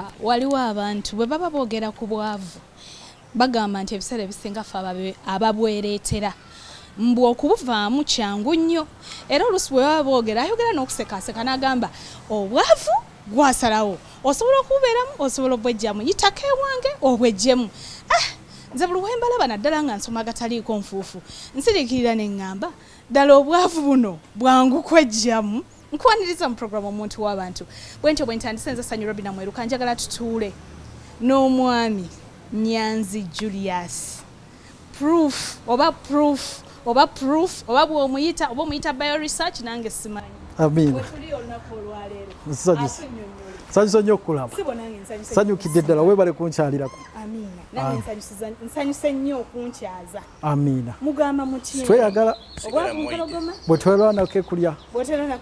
nga waliwo abantu bwe baba boogera ku bwavu bagamba nti ebiseera ebisinga ffe ababwereetera mbu okubuvaamu kyangu nnyo era oluusi bwe baba boogera ayogera n'okusekaseka n'agamba obwavu gwasalawo osobola okubeeramu osobola obwejjamu yitako ewange obwejjemu nze buli wembalaba naddala nga nsoma agataliiko nfuufu nsirikirira ne ŋŋamba ddala obwavu buno bwangu kwejjamu nkwaniriza mu programu omuntu w'abantu bwentyo bwe ntandise nze Ssanyu Robina Mweruka njagala tutuule n'omwami Nyanzi Julius proof oba bw'omuyita bio research nange simanyi. Amina. Wetuli olunaku olwaleero. Nsanyusa nnyo okulaba. Sanyukidde ddala weebale kunkyalirako. Amina. Nange nsanyuse nnyo okunkyaza. Amina. Mugamba muti. Tweyagala. Obwavumukalogooma. Bwe twerwanako ekulya. Naye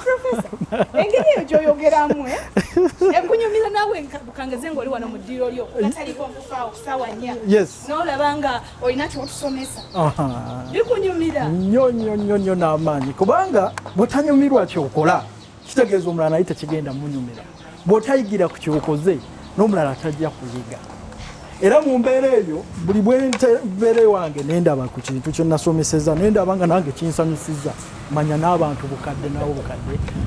Professor, engeri eyo gy'oyogeramu ekunyumira naawe bukangeze ng'oli wano mu ddiiro lyo gataliko nkufaawo kusaawa nnya. Yes. N'olaba nga olina ky'otusomesa. Bikunyumira. Nnyo n'amaanyi kubanga bw'otanyumirwa kyokola kitegeeza omulala naye tekigenda munyumira. Bw'otayigira ku kyokoze n'omulala tajja kuyiga. Era mu mbeera eyo buli bw'embeera wange nendaba ku kintu kye nasomeseza nendaba nga nange kinsanyusizza manya n'abantu bukadde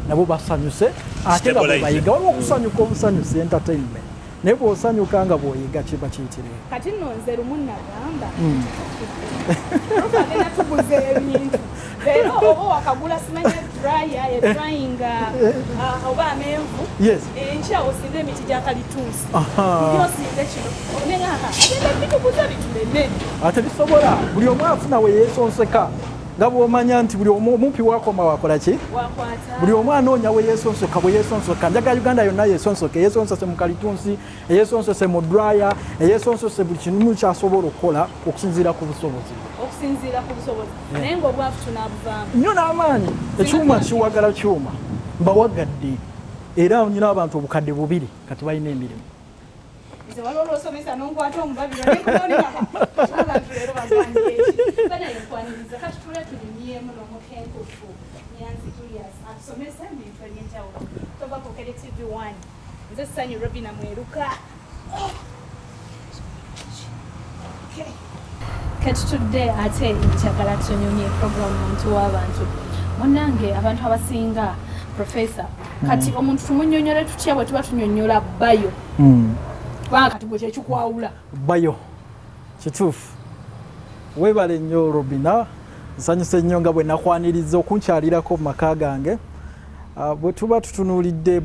nabo basanyuse ate nga bwe bayiga waliwo okusanyuka obusanyusi entertainment naye bw'osanyuka nga bw'oyiga kiba kiyitirivu. Kati nno nze lumu nagamba agenda tuguze ebintu leero oba wakagula simanya dryer edryinga oba amenvu enkya osinga emiti gya kalitunsi yosinga kino onengaka agenda bituguza bituleme ate bisobola buli omu afuna we yeesonseka nga bw'omanya nti buli omumpi wakoma wakola ki buli omu anoonya we yeesonsoka bwe yeesonsoka njagala Uganda yonna yeesonsoke yeesonsose mu kalitunsi eyeesonsose mu dryer eyeesonsose buli kimu kyasobola okukola okusinziira ku busobozi naye ng'obwavu tunaabuvaamu nnyo n'amaanyi ekyuma kiwagala kyuma mbawagadde era nyina abantu obukadde 2 kati balina emirimu nze waliwo olwosomesa n'onkwata omubabiro nekunonekaka abantu leero bagwanjeeki bana yenkwaniriza kati tule tulimyemu n'omukenkufu Nyanzi Julius atusomesa ebintu eby'enjawulo tova ku Kere TV 1 nze Ssanyu Robina Mweruka ketutudde ate njagala tunyumye program omuntu w'abantu munnange abantu abasinga Professor kati omuntu tumunyonyole tutya bwe tuba tunyonyola bayo kubanga kati gwe kyekikwawula bayo kituufu weebale nnyo Robina nsanyuse nnyo nga bwe nakwaniriza okunkyalirako mu maka gange bwe tuba tutunuulidde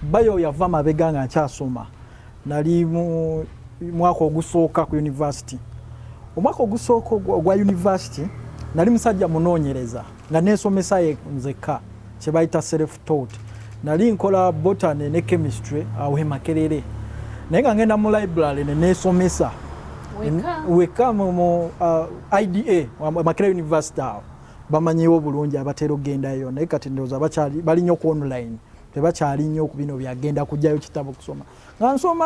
bayo yava mabega nga nkyasoma nali mu mwaka ogusooka ku university omwaka ogusooka ogwa university nali musajja munoonyereza nga neesomesa nzekka kye bayita self taught nali nkola botany ne chemistry awo Makerere naye nga ngenda mu library neesomesa weka mu IDA Makerere University awo bamanyiwo bulungi abatera ogendayo naye kati ndowooza bali nnyo ku online tebakyali nnyo ku bino byagenda kujjayo kitabo kusoma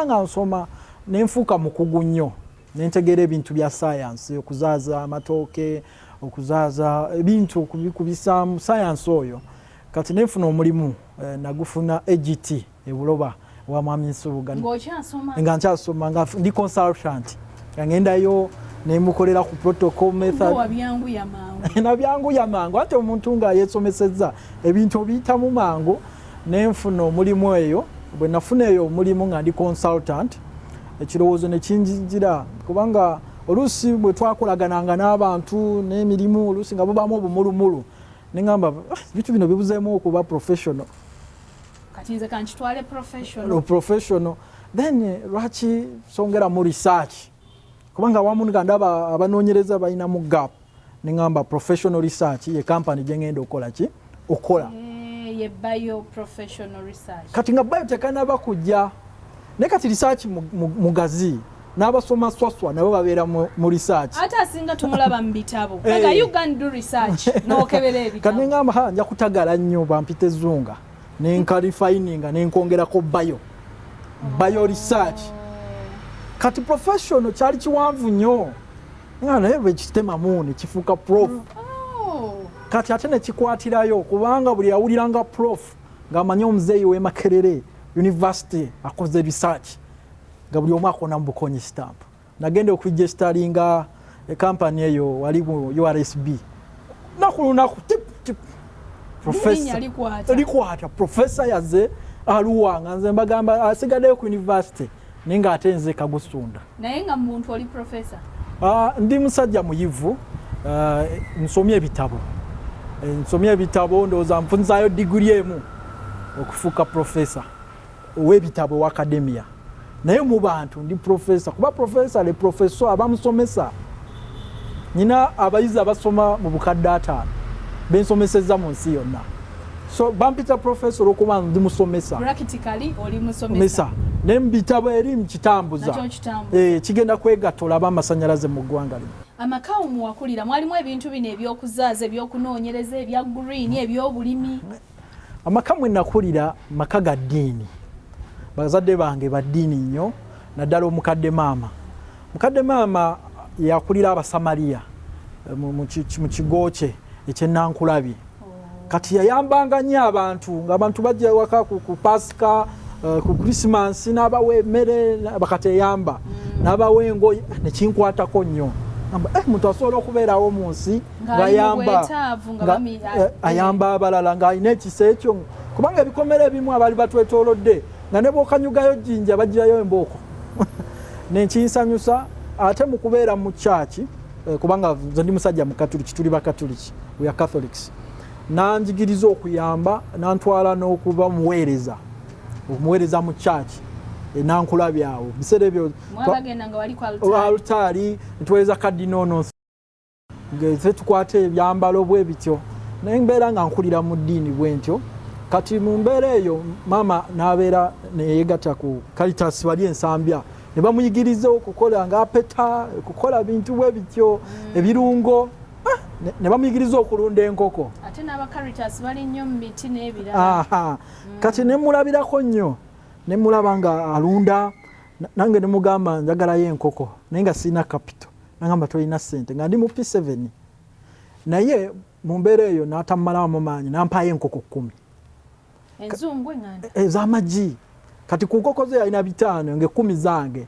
nga nsoma nenfuuka mukugu nnyo nentegeera ebintu bya science okuzaaza amatooke okuzaaza ebintu kubisaamu science oyo kati nenfuna omulimu nagufuna AGT ebuloba wa Mwami Nsubuga nga nkyasoma nga ndi consultant nga ngendayo nemukolera ku protocol method nabyanguya mangu ate omuntu nga yeesomesezza ebintu obiyitamu mangu nenfuna omulimu eyo bwe nafuna eyo omulimu nga ndi consultant ekirowoozo ne kinjira kubanga oluusi bwe twakolagananga n'abantu n'emirimu oluusi nga bubamu obumulumulu neŋŋamba bitu bino bibuzeemu okuba professional kati nze kankitwale professional then lwaki songera mu research kubanga awamu nga ndaba abanoonyereza balinamu gap neŋŋamba professional research ye company gye ngenda okola ye bio professional research kati nga bio tekanaba kujja naye kati research mugazi n'abasoma swaswa nabo babeera mu research ate asinga tumulaba mu bitabo kaka you can do research n'okebera ebitabo kati neŋŋamba nja kutagala nnyo bampite Zunga nenkalifininga nenkongerako bio research kati professional kyali kiwanvu nnyo nga naye bwe kitemamu ne kifuuka prof kati ate ne kikwatirayo kubanga buli awuliranga prof ng'amanyi omuzeeyi w'e Makerere university akoze research nga buli omu akona mu bukonyi stamp nagenda okuregistaringa company eyo wali mu URSB naku tip professor alikwata professor yaze aluwanga nze mbagamba asigadde ku university ninga atenze kagusunda naye nga muntu oli professor ndi musajja muyivu nsomye ebitabo ndoza mfunzayo degree emu okufuka professor w'ebitabo wa academia naye mu bantu ndi professor kuba professor le professor abamusomesa nina abayizi abasoma mu bukadde 5 bensomeseza mu nsi yonna so bampita professor okuba ndi musomesa practically oli musomesa nembitabo eri mkitambuza kigenda kwegatola abamasanyalaze mu ggwanga lino amaka omuwakulira mwalimu ebintu bino ebyokuzaaza ebyokunoonyereza ebya green ebyobulimi amaka mwe nakulira maka ga ddiini bazadde bange ba ddiini nnyo naddala omukadde maama yakulira abasamaliya mu kigo kye ekyennankulabi kati yayambanga nnyo abantu ng'abantu bajja ewaka ku pasika ku Christmas n'abawa emmere bakateyamba n'abawa engoye nekinkwatako nnyo muntu asobola okubeerawo mu nsi ayamba abalala ng'alina ekisa ekyo kubanga ebikomere ebimu abaali batwetoolodde nga ne bw'okanyugayo jjinja bagirayo embooko nenkinsanyusa ate mu kubeera mu kyaki kubanga nze ndi musajja mukatuliki tuli bakatuliki we are Catholics nanjigiriza okuyamba nantwala n'okuba muweereza mu kyaki enankulabyawo biseera ebyo mwabagenda nga wali ku altari ntuweereza kadinono ngeze tukwate ebyambalo bwe bityo naye mbeera nga nkulira mu ddiini bwentyo kati mu mbeera eyo maama n'abeera neyegatta ku Caritas wali ensambya ne bamuyigiriza okukola ng'apeta okukola bintu bwe bityo ebirungo ne bamuyigiriza okulunda enkoko ate n'aba Caritas bali nnyo mu miti n'ebirala kati ne mulabirako nnyo ne mulaba nga alunda nange ne mugamba njagalayo enkoko naye nga sirina kapito nagamba tolina ssente nga ndi mu P7 naye mu mbeera eyo n'atammalawo mu maanyi nampayo enkoko 10 enzungu enganda ez'amagi kati ku nkoko ze yalina 5 nga 10 zange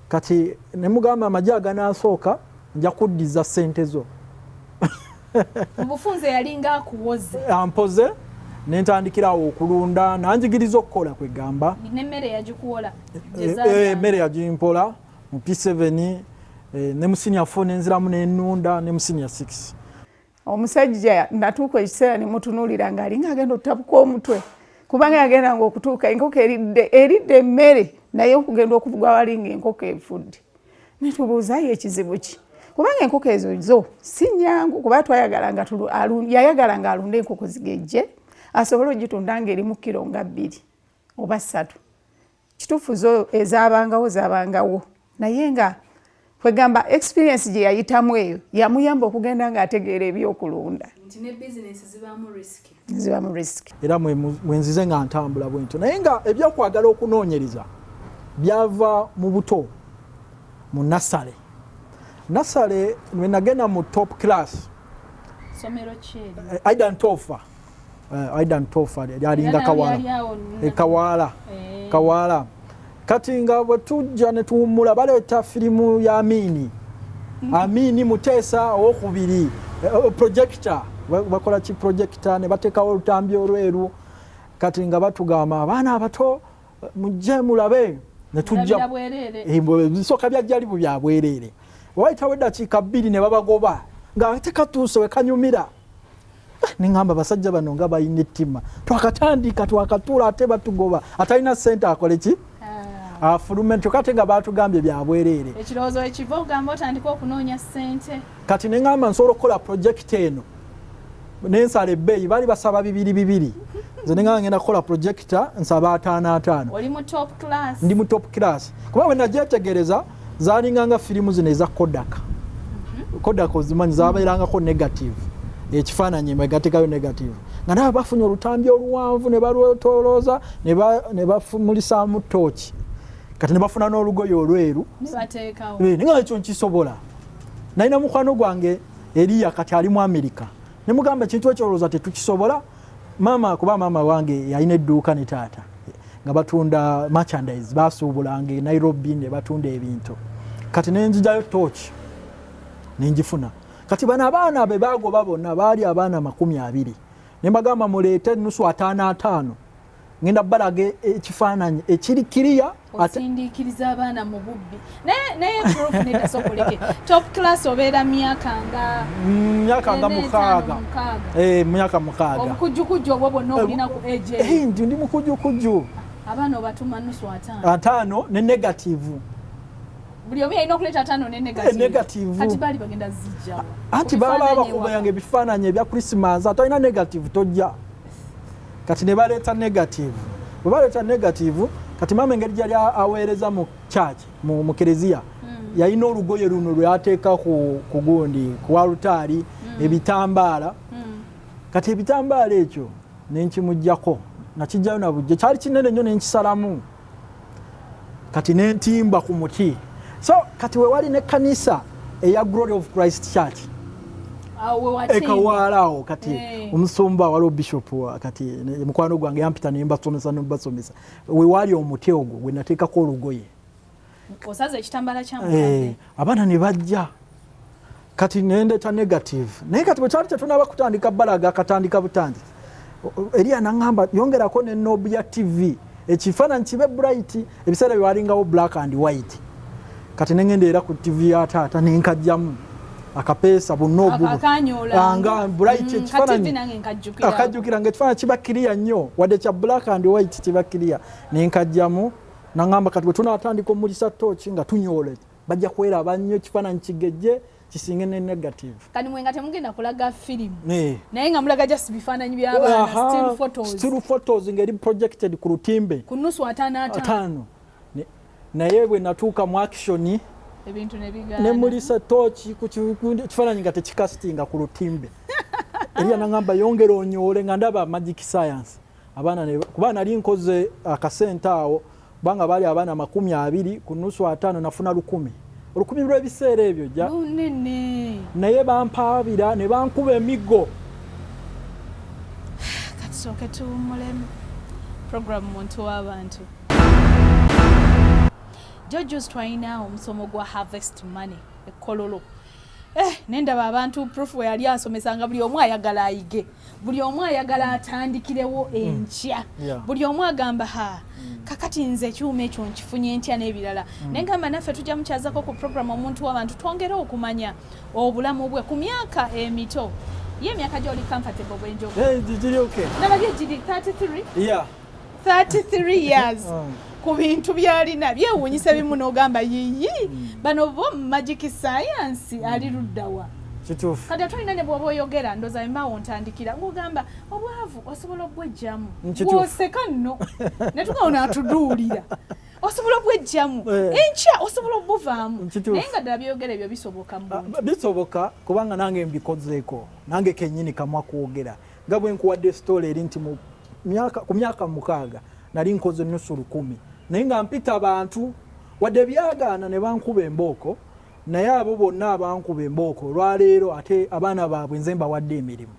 kati ne mugamba amagi aganaasooka nja kuddiza ssente zo obufunze yalinga akuwoze ampoze nentandikirawo okulunda nanjigiriza okukola kwegamba n'emmere yagikuwola emmere yagimpola mu P7 ne mu senior 4 nenziramu n'ennunda ne mu senior 6 omusajja natuuka ekiseera ne mutunuulira ng'alinga agenda ottabuka omutwe kubanga yagenda nga okutuuka enkoko eridde emmere naye okugenda okuvuga walinga enkoko efudde netubuuzayo ekizibu ki kubanga enkoko ezo zo si nnyangu kuba yayagala nga alunda enkoko zigejje asobole ogitunda ng'erimu kilo nga 2 oba 3 kituufu zo zabangawo naye nga kwegamba experience gye yayitamu eyo yamuyamba okugenda ng'ategeera ebyokulunda zibamu risk era mwenzize nga ntambula bwentyo naye nga ebyokwagala okunoonyereza byava mu buto mu nasale nwe nagenda mu top class somero kyeri Aidan Tofa yalinga Kawala kati nga bwe tujja ne tuwummula baleeta firimu ya Amini Muteesa owokubiri projector bakola ki projector ne bateekawo olutambi olweru kati nga batugamba abaana abato mujje mulabe ne tujja bisooka byajjali bya bwereere wayitawo eddakiika 2 ne babagoba nga tekatuuse we kanyumira ningamba basajja bano nga bayina ettima twakatandika twakatuula ate batugoba atalina ssente akole ki afulumento kati nga batugambye byabwereere ekirowoozo ekiva ogamba otandika okunoonya ssente kati nengamba nsobola okukola projekiti eno nensala ebbeeyi baali basaba 2 nze nengamba ngenda kukola projekita nsaba 5 oli mu top class ndi mu top class kuba bwe nagyetegereza zaalinganga firimu zino eza Kodak ozimanyi zabeerangako negative ekifaananyi megatekayo negative nga nabo bafunye olutambi oluwanvu ne balwetolooza ne bafumulisaamu tooki kati ne bafuna n'olugoye olweru nga ekyo nkisobola nalina mukwano gwange Eriya kati ali mu Amerika ne mugamba ekintu ekyo olowooza tetukisobola kuba maama wange yalina edduuka ne taata nga batunda merchandise basuubulanga Nairobi ne batunda ebintu kati nenjijayo torch nenjifuna kati bana abaana be bagoba bonna baali abaana 20 ne mbagamba muleete nusu 5 ngenda balage ekifaananyi ekiri kiriya osindikiriza abaana mu bubbi naye proof neta sokoleke top class obeera myaka nga mukaaga myaka mukaaga obukujjukujju obwo bwonna obulina ku age ndi mukujjukujju abaana obatuma nusu 5 ne negative buli omu yalina okuleeta 5 ne negative kati baali bagenda zijjawo anti baba bakubanga ebifaananyi ebya Christmas atalina negative tojja kati ne baleeta negative bwe baleeta negative kati mama engeri gyali aweereza mu church mu kereziya yalina olugoye luno lwateeka ku gundi ku alutaari ebitambaala kati ebitambaala ekyo nenkimujjako nakijjayo na bujje kyali kinene nnyo nenkisalamu kati nentimba ku muti so kati we wali ne kanisa eya Glory of Christ Church ekawalaawo kati omusumba waliwo bishop kati mukwano gwange yampita nembasomesa we wali omuti ogwo gwe nateekako olugoye osaza ekitambala kya abaana ne bajja kati nendeeta negative naye kati bwe twali tetunaba kutandika balaga akatandika butandiki Elia nangamba yongerako ne nobu ya TV ekifaananyi kibe bright ebiseera byewalingawo black and white kati nengenda era ku TV ya taata nenkajjamu akapeesa bunobu anga bright ekifaananyi akajjukira ng'ekifaananyi kiba clear nnyo wadde kya black and white kiba clear nenkajjamu nangamba kati bwe tunaatandika omulisa tooki nga tunyoole bajja kweraba nnyo ekifaananyi kigejje kisinge ne negative kani mwenga temugenda kulaga film naye nga mulaga just bifaananyi by'abaana still photos ngeri projected ku lutimbe ku nusu 5 naye bwe natuuka mu action ebintu nebigana ne mulisa tochi ku kifaananyi nga tekikasitinga ku lutimbe Elia nangamba yongera onyoole nga ndaba magic science abaana kuba nali nkoze akasenta awo banga bali abaana 20 ku nusu 5 nafuna 10 lw'ebiseera ebyo jja naye bampaabira ne bankuba emiggo kati sooke tuwummulemu program muntu w'abantu JULIUS twalina omusomo gwa harvest money ekkololo nendaba abantu proof we yali asomesanga buli omu ayagala ayige buli omu ayagala atandikirewo enkya buli omu agamba kakati nze ekyuma ekyo nkifunye ntya n'ebirala nengamba naffe tujja mukyazako ku program omuntu w'abantu twongere okumanya obulamu bwe ku myaka emito ye emyaka gy'oli comfortable bwenjogo nabagye giri 33 years ku bintu byalina byewuunyisa bimu n'ogamba yiyi bano bo magic science ali luddawa kituufu kati atolina ne bw'oba oyogera ndoza embaawo ntandikira ng'ogamba obwavu osobola obwejjamu bw'oseka nno ne tugawo atuduulira osobola obwejjamu enkya osobola obuvaamu naye nga ddala byogera ebyo bisoboka bisoboka kubanga nange mbikozeeko nange kennyini kamwa kwogera nga bwe nkuwadde story eri nti ku myaka 6 nali nkoze nusu 10 naye nga mpita abantu wadde byagaana ne bankuba embooko naye abo bonna abankuba embooko olwaleero ate abaana baabwe nze mbawadde emirimu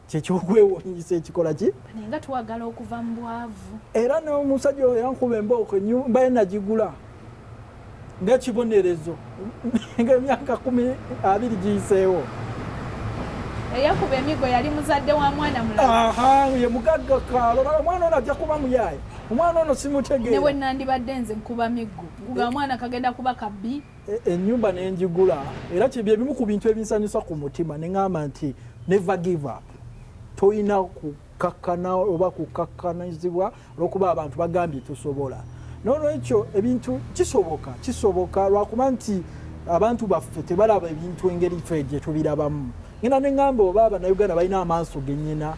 kyekyokwewuunyisa ekikola ki nga tuwagala okuva mu bwavu era n'omusajja oyo yankuba embooko ennyumba ye nagigula ng'ekibonerezo ng'emyaka 20 giyiseewo eyakuba emigo yali muzadde wa mwana mulala ye mugagga kaalo omwana ono ajja kuba muyaye omwana ono simutegeera ne bwe nandibadde nze nkuba miggo guga mwana kagenda kuba kabbi ennyumba nenjigula era kibye bimu ku bintu ebinsanyusa ku mutima ne ngamba nti never give up toyina kukakkana oba kukakkanizibwa olw'okuba abantu bagambye tusobola n'olwekyo ebintu kisoboka lwakuba nti abantu baffe tebalaba ebintu engeri ffe gye tubirabamu ngenda ne ngamba oba Abannayuganda balina amaaso gennyina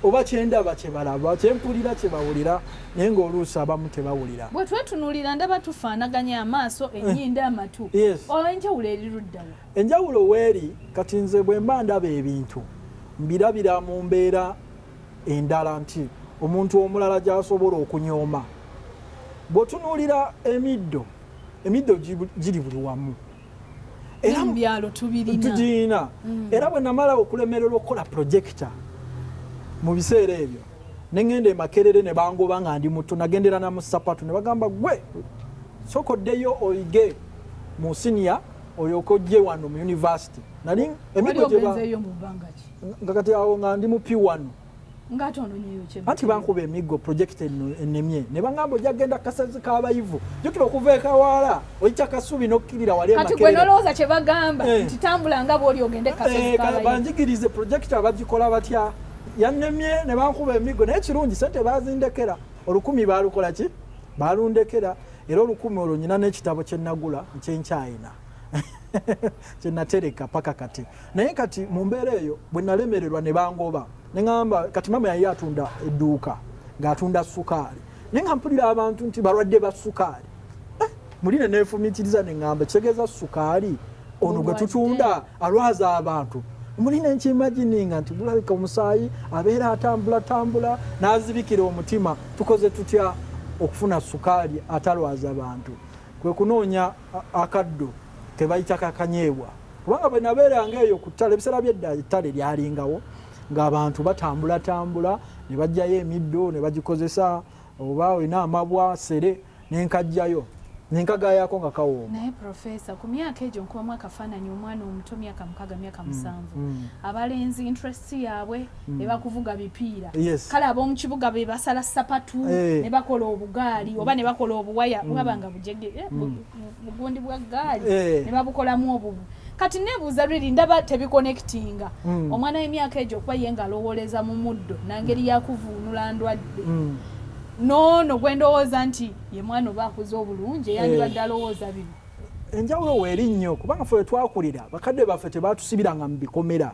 oba kyendaba kyebalaba kyempulira kyebawulira naye ng'oluusi abamu tebawulira bwe twetunuulira ndaba tufaanaganya amaaso ennyindo amatu enjawulo eri luddawa enjawulo weeri kati nze bwe mba ndaba ebintu mbirabira mu mbeera endala nti omuntu omulala gy'asobola okunyooma bw'otunuulira emiddo giri buli wamu era mu byalo tugirina era bwe namala okulemererwa okukola projector mu biseera ebyo nengende makerere ne bangoba nga ndi muto nagendera na musapatu ne bagamba gwe sokoddeyo oyige mu senior oyokojje wano mu university nali emigo gye mu bangachi ngakati awo nga ndi mu P1 ngatono nyeyo chebe ati bankuba emigo project ennemye ne bangamba ojagenda kasazi kabayivu jukira okuveeka wala oyicha kasubi nokkirira wali makerere kati gwe noloza kye bagamba titambula nga boli ogende kasazi kabayivu banjigirize project abagikola batya yannemye ne bankuba emigo naye kirungi sente bazindekera olukumi balukola ki balundekera era olukumi olwo nyina n'ekitabo kyenagula ekyenkyayina kyenatereka paka kati naye kati mu mbeera eyo bwe nalemererwa ne bangoba ne ngamba kati mama yali atunda edduuka ng'atunda sukaali naye nga mpulira abantu nti balwadde ba sukaali muline neefumiitiriza ne ngamba kitegeeza sukaali ono gwe tutunda alwaza abantu muline nkimagininga nti bulabika omusaayi abeera atambula n'azibikira omutima tukoze tutya okufuna sukaali atalwaza abantu kwe kunoonya akaddo kebayita kakanyeebwa kubanga bwe nabeeranga eyo ku ttale ebiseera by'edda ettale lyalingawo ng'abantu batambula ne bajjayo emiddo ne bagikozesa oba olina amabwa sere nenkajjayo nenkagayako nga kawooma naye profesa ku myaka egyo nkubamu akafaananyi omwana omuto myaka 6 myaka 7 abalenzi interest yaabwe ne bakuvuga bipiira kale ab'omu kibuga be basala sapatu ne bakola obugaali oba ne bakola obuwaya bwabanga bujege mugundi bwa gaali ne babukolamu obubu kati nebuuza lweri ndaba tebiconnectinga omwana w'emyaka egyo okuba ye ng'alowooleza mu muddo nangeri yakuvuunula ndwadde no gwendowooza nti ye mwana oba akuze obulungi yandibadde alowooza bibi enjawulo weeri nnyo kubanga ffe twakulira bakadde baffe tebaatusibiranga mu bikomera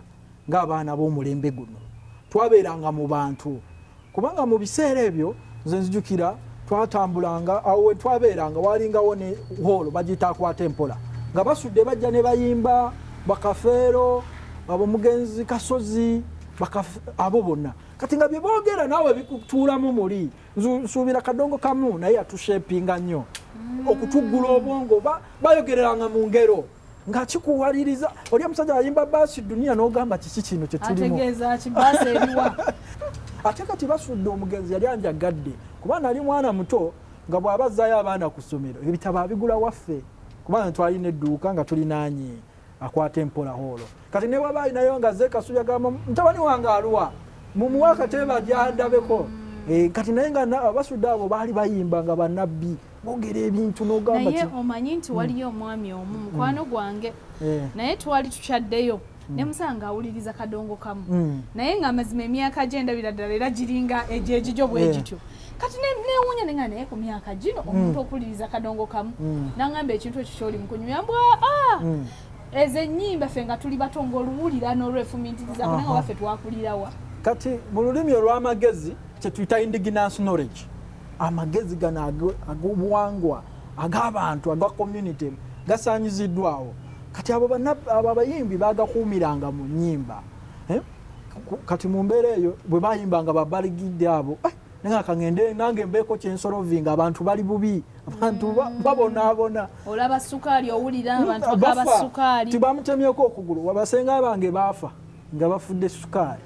ng'abaana b'omulembe guno twabeeranga mu bantu kubanga mu biseera ebyo nze nzijukira twatambulanga awo we twabeeranga walingawo ne holo bagiyita akwata empola nga basudde bajja ne bayimba bakafeero abomugenzi kasozi abo bonna kati nga bye boogera naawe bikutuulamu muli nsuubira kadongo kamu naye atushepinga nnyo okutuggula obwongo bayogereranga mu ngero nga kikuwaliriza oli omusajja ayimba baasi duniya n'ogamba kiki kino kye tulimu ategeeza kibaasi eriwa ate kati basudde omugenzi yali anjagadde kuba nali mwana muto nga bw'abazaayo abaana ku ssomero ebitabo abigula waffe kubanga twalina edduuka nga tulinaanye akwata empola holo kati ne waba alinayo nga zeekasubi agamba mutabani wange aluwa mumuwa akateeba gyandabeko kati naye nga abasudde abo baali bayimba nga bannabbi boogera ebintu n'ogamba naye omanyi nti waliyo omwami omu mukwano gwange naye twali tukyaddeyo ne musanga awuliriza kadongo kamu naye nga amazima emyaka gye ndabira ddala era giringa egyo bwe gityo kati newuunya nenga naye ku myaka gino omuntu okuwuliriza kadongo kamu nangamba ekintu ekyo kyoli mukunyumya mbwa ezo ennyimba ffe nga tuli bato ng'oluwulira n'olwefumiitiriza kubanga waffe twakulirawa kati mu lulimi olw'amagezi kyetuyita indigenous knowledge amagezi gano ag'obuwangwa ag'abantu aga community gasaanyiziddwawo kati abo abayimbi bagakuumiranga mu nnyimba kati mu mbeera eyo bwe bayimbanga babaligidde abo nenga kangende nange mbeeko kyensolovinga abantu bali bubi abantu babonaabona olaba sukaali owulira abantu bagaba sukaali tibamutemyeko okugulu wabasenga abange baafa nga bafudde sukaali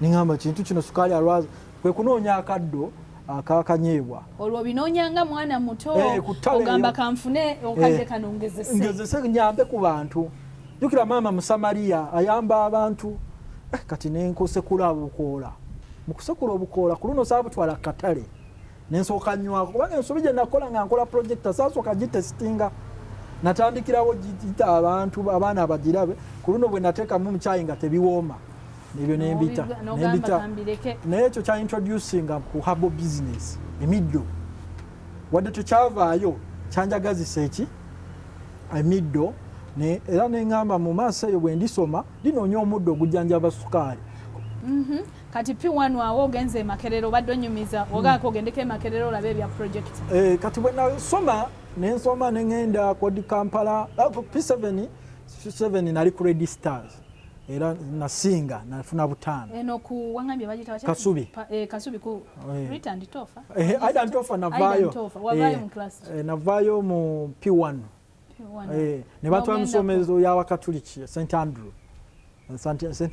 ningamba kintu kino sukaali alwaza kwe kunoonya akaddo akakanyeebwa olwo binoonyanga mwana muto ogamba kanfune okadde kano ngezese nyambe ku bantu jukira maama Musamaliya ayamba abantu kati nenkosekula obukoola mukusekula obukoola ku luno saabutwala katale nensooka nywako kubanga ensobi gye nakola nga nkola projecta saasooka gitesitinga natandikirawo gita abantu abaana abagirabe ku luno bwe nateekamu mukyayi nga tebiwooma nebyo nembita naye ekyo kya introducinga ku herbal business emiddo wadde tekyavaayo kyanjagazisa eki emiddo era neŋŋamba mu maaso eyo bwe ndisoma linoonya omuddo ogujjanjaba sukaali kati P1 awo ogenze Makerero badde onyumiza ogaako ogendeko e Makerero olabe ebya project kati bwe nasoma nensoma neŋŋenda kodi Kampala P7 nali ku Red Stars era nasinga nafuna butaano eno ku wangambye bagita Kasubi Kasubi ku return tofa Aidan Tofa navaayo wavaayo mu class navaayo mu P1 ne batwala musomezo y'Abakatuliki St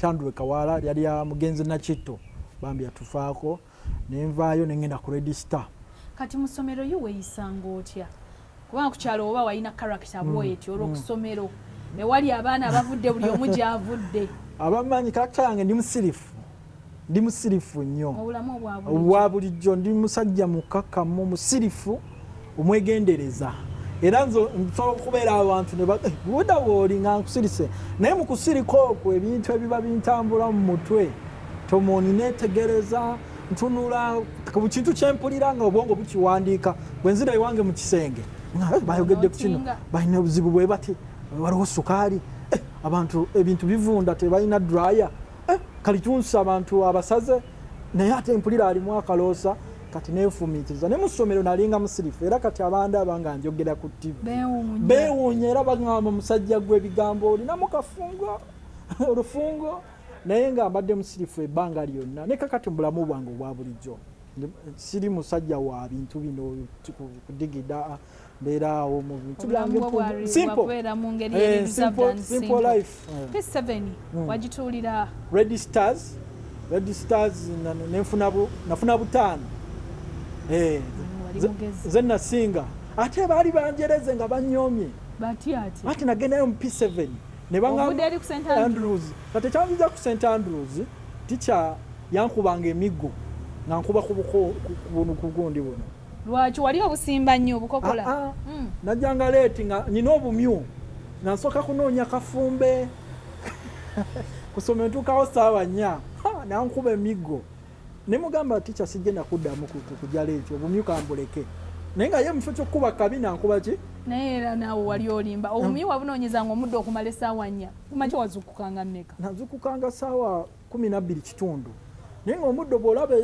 Andrew Kawala yali ya mugenzi Nakitto bambi atufaako nenvaayo nengenda ku register. Kati mu ssomero yo weeyisanga otya? Kubanga ku kyalo oba walina character bw'etyo olw'okusomero ewali abaana abavudde buli omu gy'avudde. Abamanyi character yange ndi musirifu nnyo. Obulamu obwa bulijjo ndi musajja mukkakkamu musirifu omwegendereza. Era nsobola okubeera abantu ne buda bw'oli nga nkusirise naye mu kusirika okwo ebintu ebiba bintambula mu mutwe tomoni neetegereza ntunula ku kintu kyempulira nga obwongo bukiwandiika bwe nzira ewange mu kisenge bayogedde ku kino balina obuzibu bwe bati waliwo sukaali abantu ebintu bivunda tebalina dryer kalitunsa abantu abasaze naye ate mpulira alimu akaloosa kati neefumiitiriza ne mu ssomero nalinga musirifu era kati abandi abanga njogera ku TV beewuunya era bagamba omusajja gwe ebigambo olinamu kafungo olufungo naye nga mbadde musirifu ebbanga lyonna ne kakati mu bulamu bwange obwa bulijjo siri musajja wa bintu bino kudigida mbeeraawo mu bintu byange simple life. P7 wagituulira Red Stars nafuna butaano ze nasinga ate baali banjereze nga banyoomye ati nagendayo mu P7 ne bangamba St. Andrews kati kyanviza ku St. Andrews ticha yankubanga emiggo nga nkuba ku gundi buno. Lwaki wali obusimba nnyo obukokola? Najjanga leeti nga nina obumyu nga nsooka kunoonya kafumbe kusoma entuukawo ssaawa 4 nankuba emiggo ne mugamba ticha sijjenda kuddamu kujala ekyo obumyu kambuleke naye nga ye mufo kyokkuba kabi nankuba ki naye era naawe wali olimba obumyu wabunoonyezanga omuddo okumala essaawa 4 kumaki wazukukanga mmeka? Nazukukanga ssaawa 12 kitundu naye nga omuddo bw'olaba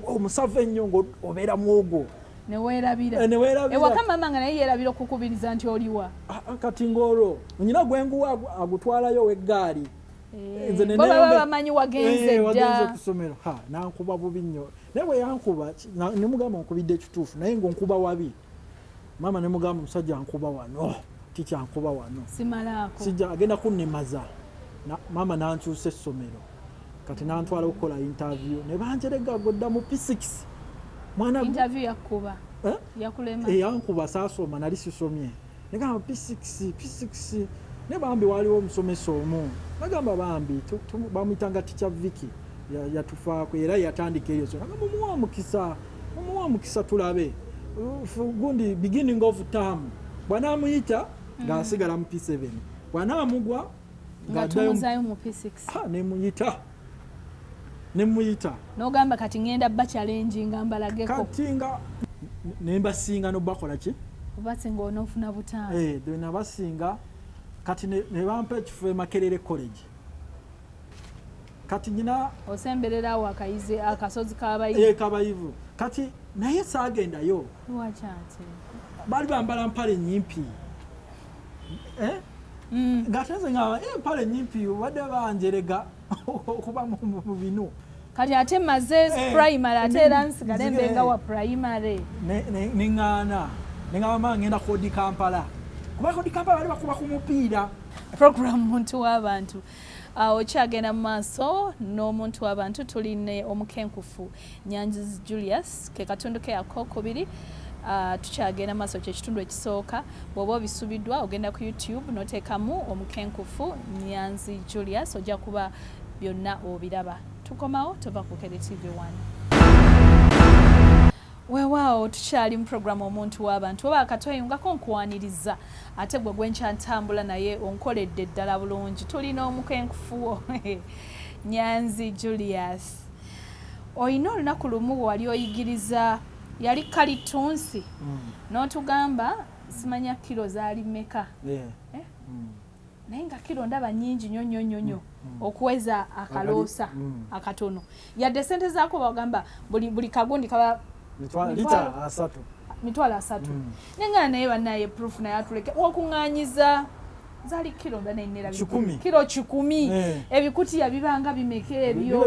omusavu ennyo ng'obeera muwogo neweerabira ewaka mama nga naye yeerabira okukubiriza nti oliwa kati ng'olwo nyina gwenguwa agutwalayo w'eggaali bo baba bamanyi wagenze dda okusomero nankuba bubi nnyo naye bwe yankuba ne mugamba nkubidde ekituufu naye ng'onkuba wabi mama ne mugamba omusajja ankuba wano ticha ankuba wano simalaako sijja agenda kunnemaza mama nankyusa essomero kati nantwala okukola interview ne banjerega godda mu P6 mwana interview yakuba yakulema yankuba saasoma nali sisomye negamba P6 ne bambi waliwo omusomesa omu bagamba bambi bamuyitanga ticha Viki yatufaako era yatandika eyo nagamba mumuwa mukisa tulabe gundi beginning of term bw'anaamuyita ng'asigala mu P7 bw'anaamugwa ng'atumuzayo mu P6 nemuyita n'ogamba kati ngenda bba challenge nga mbalageko kati nga nembasinga n'obakola ki obasinga onoofuna butaano nabasinga kati ne bampa ekifo e Makerere College kati nyina osemberera awo akayize akasozi kabayivu kati naye saagendayo lwakyate baali bambala mpale nyimpi ngatenze nga empale nyimpi obadde banjerega okuba mu binu kati ate maze primary ate era nsigale mbenga wa primary neŋŋaana neŋŋamba ngenda kodi Kampala kuba kodi Kampala bali bakuba ku mupiira program muntu w'abantu okyagenda mu maaso n'omuntu w'abantu tuline omukenkufu Nyanzi Julius ke katundu ke yakokubiri tukyagenda maaso kyekitundu ekisooka bw'oba obisubiddwa ogenda ku YouTube n'oteekamu omukenkufu Nyanzi Julius ojja kuba byonna obiraba. Tukomawo tova ku Kere TV1. Weewaawo tukyali mu programu omuntu w'abantu oba akatweyungako nkuwaniriza ate gwe gwenkyantambula naye onkoledde ddala bulungi tulina omukenkufu Nyanzi Julius. Oyina olunaku lumu wali oyigiriza yali kalitunsi n'otugamba simanya kilo zaali mmeka naye nga kilo ndaba nnyingi nnyo okuweza akaloosa akatono yadde sente zaako bagamba buli kagundi kaba mitwalo 3 nenga naye bannaye proof naye atuleke okuŋŋaanyiza zaali kilo ndana enera kilo 10 ebikutiya bibanga bimeka ebyo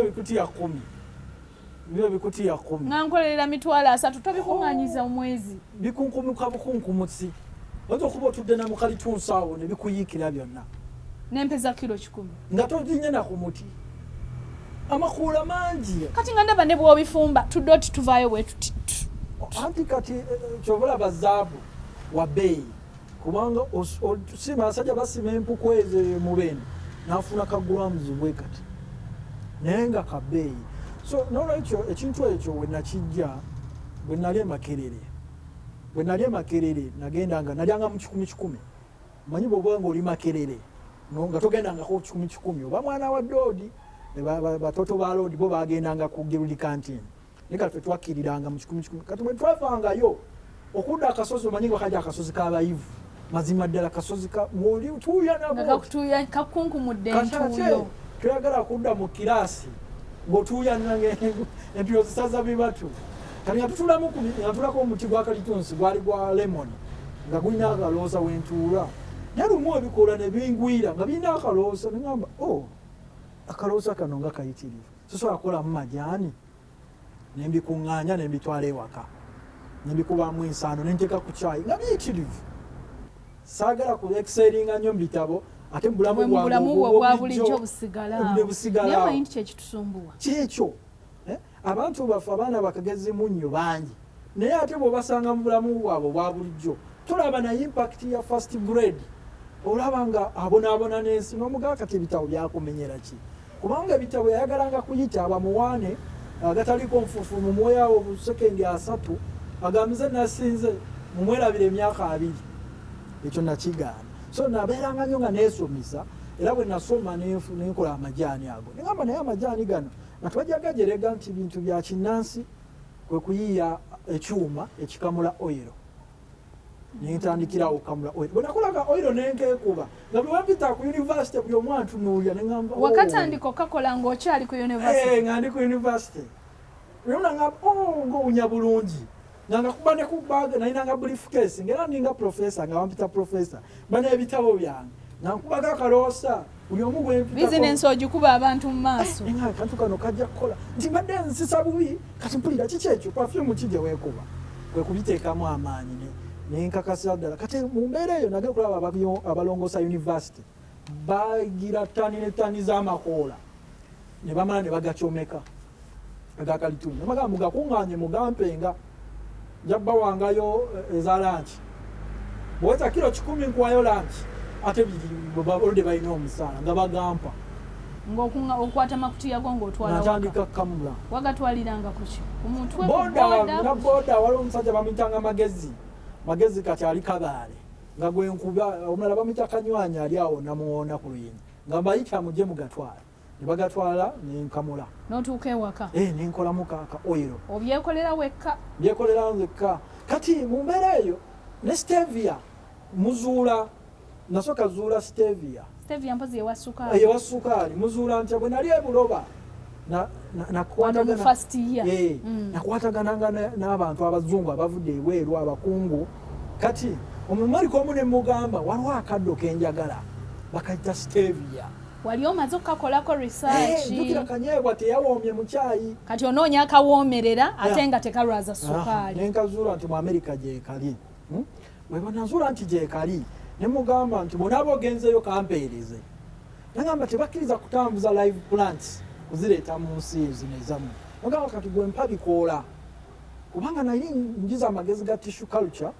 bikutiya 10 ngankolerera mitwalo 3 tobikuŋŋaanyiza omwezi bikunkumuka bukunkumutsi ozo kuba otudde na mukalitunsawo ne bikuyiikira byonna nempeza kilo 10 nga toginye na ku muti amakula mangi kati nga ndaba ne bw'obifumba tudoti tuvaayo bwe tuti anti kati kyobola bazaabu wa bbeeyi kubanga sima abasajja basima empuku ezo mu bene n'afuna kagulamuzi bwe kati naye nga kabbeeyi so nolwekyo ekintu ekyo we nakijja bwe nali emakerere nagendanga nalyanga mu 10 manyi bw'oba ng'oli makerere nga togendangako 10 oba mwana wa doodi batoto ba loodi bo bagendanga ku giruli kantini naye kati twakkiriranga mu 10 kati bwe twavangayo okudda akasozi omanyi nga kaja akasozi k'abayivu mazima ddala akasozi mwoli tuuya nabo kakunkumudde entuuyo tuyagala kudda mu kiraasi ng'otuuya empiro zisaza bibatu kati nga tutulako omuti gwa kalitunsi gwali gwa lemoni nga gulina akaloosa wentuula naye lumu ebikola ne bingwira nga birina akaloosa neŋamba akaloosa kano nga kayitirivu sisobola kukolamu majaani nembikuŋŋaanya nembitwala ewaka nembikubamu ensaano nenteeka ku kyayi nga biyitirivu saagala ku excelinga nnyo mu bitabo ate mu bulamu bwa bulijjo busigala busigala kyekitusumbuwa kyekyo abantu baffe abaana bakagezimu nnyo bangi naye ate bw'obasanga mu bulamu bwabwe bwa bulijjo tulaba na impact ya first grade olaba nga abonaabona n'ensi n'omugaa kati ebitabo byakumenyera ki kubanga ebitabo yayagalanga kuyita abamuwaane agataliko nfufu mu mwoyo awo busekendi 3 agambize nasinze mumwerabira emyaka 2 ekyo nakigaana so nabeeranga nnyo nga neesomesa era bwe nasoma nenkola amajaani ago negamba naye amajaani gano natwajagajerega nti bintu bya kinnansi kwe kuyiiya ekyuma ekikamula oyiro nentandikirawo okamula oyiro bwe nakolaga oyiro nenkeekuba nga bwe wampita ku yunivasite buli omu antunuulya neŋamba wakatandika okakola ng'okyali ku yunivasite nga ndi ku yunivasite nangamba ng'owunya bulungi nangakuba ne ku baaga nalinanga briefcase ngera ninga profesa nga wampita profesa bana ebitabo byange nankubaga akaloosa buli omu bizinensi ogikuba abantu mu maaso nga akantu kano kajja kukola nti mbadde nzisa bubi kati mpulira kiki ekyo perfume ki gye weekuba kwe kubiteekamu amaanyi nenkakasira ddala kati mu mbeera eyo nagenda kulaba abalongoosa yunivasite bagira ttani ne ttani z'amakoola ne bamala ne bagakyomeka agakalituni nemagamba mugakuŋŋaanye mugampenga njabba wangayo eza lanchi bweta kilo 10 nkwayo lanchi ate oludde balina omusaala nga bagampa ng'okwata makutiya go ng'otwala natandika kamula wagatwaliranga kuki omutwe na boda waliwo omusajja bamuyitanga magezi kati ali kabaale nga gwenkuba omulala bamuyita kanywanya ali awo namuwona ku luyinyi nga mbayita mujje mugatwala ne bagatwala nenkamula n'otuuka ewaka nenkolamu kaaka oyiro obyekolera wekka byekolera wekka kati mu mbeera eyo ne stevia muzuula nasooka zuula stevia mpozi ewa sukaali muzuula ntya bwe nali ebuloba nakwatagananga n'abantu abazungu abavudde ebweru abakungu kati omumwaliko omu ne mugamba waliwo akaddo kenjagala bakayita stevia wali omaze okukakolako research jjukira kanyeebwa teyawoomye mu kyayi kati onoonya akawoomerera ate nga tekalwaza sukaali nenkazuula nti mu Amerika gyekali bwe banazuula nti gyekali ne mugamba nti bonaaba ogenzeyo kampeereze nagamba tebakkiriza kutambuza live plants kuzireeta mu nsi zino ezamu mugamba kati gwe mpa bikoola kubanga nali njiza amagezi ga tissue culture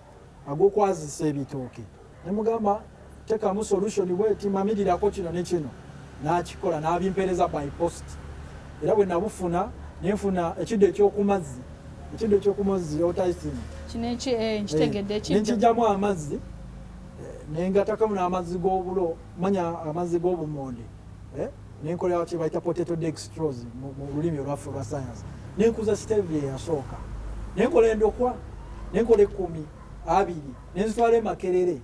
ag'okwazisa ebitooke ne mugamba tekamu solution bweti mamirirako kino ne kino n'akikola n'abimpeereza by post era bwe nabufuna nenfuna ekiddo ekyokumazzi otaisini nkitegedde nenkijjamu amazzi nengatakamu n'amazzi g'obulo manya amazzi g'obumonde nenkolera kye bayita potato dextrose mu lulimi olwaffe olwa science nenkuza stevia eyasooka nenkola endokwa nenkola 10 2 nenzitwala emakerere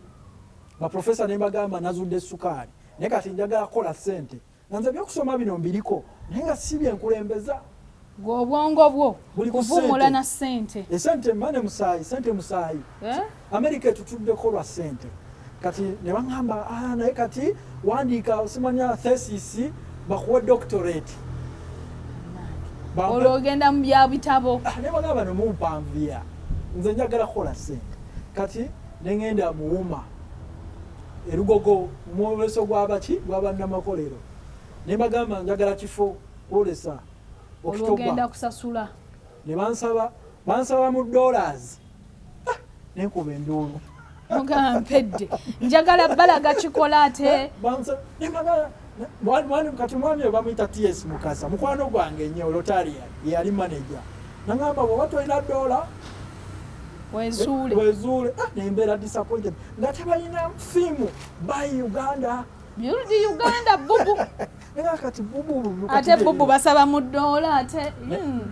baprofesa nembagamba nazudde sukaali naye kati njagala kukola ssente nanze byokusoma bino mbiriko naye nga si byenkulembeza obwongo bwo kuvumula na ssente esente mane musaayi sente musaayi Amerika etutuddeko lwa ssente kati ne baŋŋamba naye kati wandiika simanya thesis bakuwa doctorate olwo ogenda mu bya bitabo ne bagamba nomumpanviya nze njagala kukola ssente kati neŋŋenda muwuma erugogo mwoleso gw'abaki gw'abannamakolero ne bagamba njagala kifo olesa olugenda kusasula ne bansaba mu dollars nenkuba enduulu mugampedde njagala balaga kikola ate kati mwami bamuyita TS Mukasa mukwano gwange nnyo Rotaria yali manager nangamba bwe batolina dola wezuule nembeera disappointed nga tebalina fiimu by Uganda Beauty Uganda bubu kati bubu ate bubu basaba mu dola ate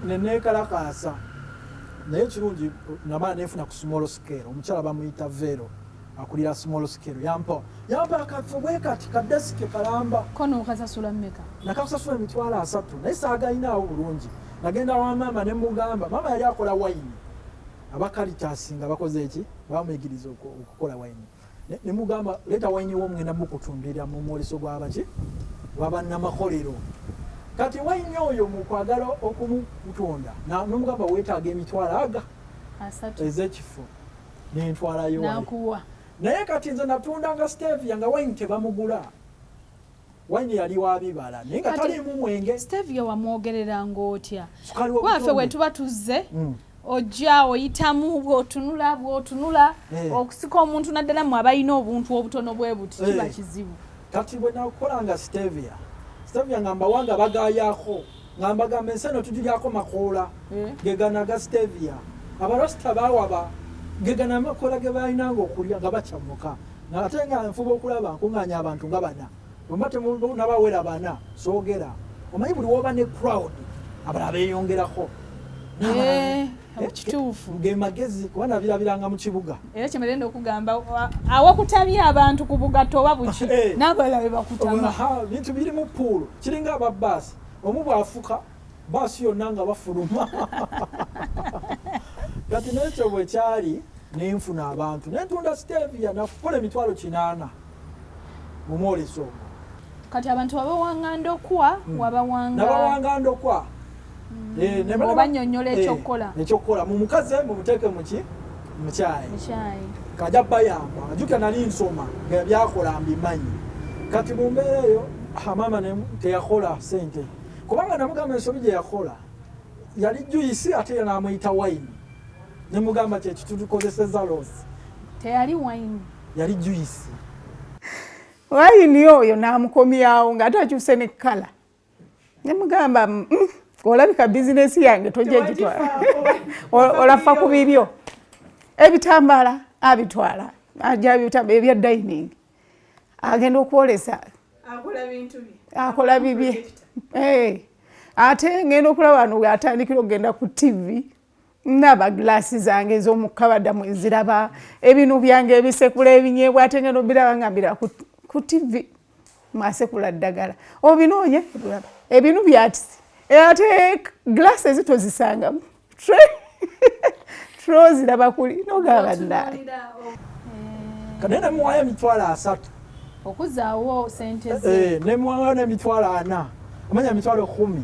nenekalakasa naye kirungi namala nefuna ku small scale omukyala bamuyita Vero akulira small scale yampa akafu bwe kati kadesike kalamba kono okasasula mmeka nakasasula emitwalo 3 naye saagayinaawo bulungi nagenda wa maama ne mugamba maama yali akola wayini abakalitasi nga bakoze eki bamuyigiriza okukola wayini ne mugamba leeta wayini w'omugenda mukutundira mu mwoleso gw'abaki wabannamakolero kati wayini oyo mukwagala okumutunda nomugamba weetaaga emitwalo aga ez'ekifo nentwalayo nakuwa naye kati nze natundanga Stevia nga wayini tebamugula wayini yali wa bibala naye nga taliimu mwenge Stevia wamwogerera ng'otya waffe we tuba tuzze ojja oyitamu bw'otunula okusika omuntu naddala mu abalina obuntu obutono bwe buti kiba kizibu kati bwe nakolanga Stevia nga mbawanga bagaayako nga mbagamba enseno tugiryako makoola geganaga Stevia abalosita baawaba gegana makoola ge balinanga okulya nga bakyamuka ate nga nfuba okulaba nkuŋŋaanya abantu nga bana bwemba nabawera bana soogera omanyi buli woba ne crowd abalala beeyongerako kituufu gemagezi kuba nabirabiranga mu kibuga era kyemerenda okugamba awakutabya abantu ku bugato oba buki n'abalala be bakutama bintu biri mu puulu kiringa ababaasi omu bwafuka baasi yonna nga bafuluma kati nekyo bwe kyali nenfuna abantu nentunda Stevia nakukola emitwalo 800 mu mwoleso ogwo kati abantu babawanganda okwa nabawanganda okwa obanyonnyola ekyokukola mumukazi mumuteeke muki mukyayi kajja bayamba ajuka nali nsoma nga byakola mbimanyi kati mu mbeera eyo maama teyakola sente kubanga namugamba ensobi gye yakola yali juisi ate namuyita wayini nemugamba kyekitutukozeseza losi teyali wayini yali juisi wayini oyo namukomyawo nga ate akyuse ne kala nemugamba olabika bizinesi yange tojja gitwala olafa ku bibyo ebitambala abitwala ajja ebya dining agenda okwolesa akola bibye ate ngenda okulaba wano atandikira okugenda ku TV naba glasi zange ez'omukabada mweziraba ebinu byange ebisekula ebinyeebwa ate ngenda obiraba ngambira ku TV masekula ddagala obinoonye ebinu byatisi ate glasi ezitozisangamu troziraba kuli nogaba ndaali kanene muwayo emitwalo 3 okuzaawo sente ze nemuwayo n'emitwalo 4 amanya emitwalo 10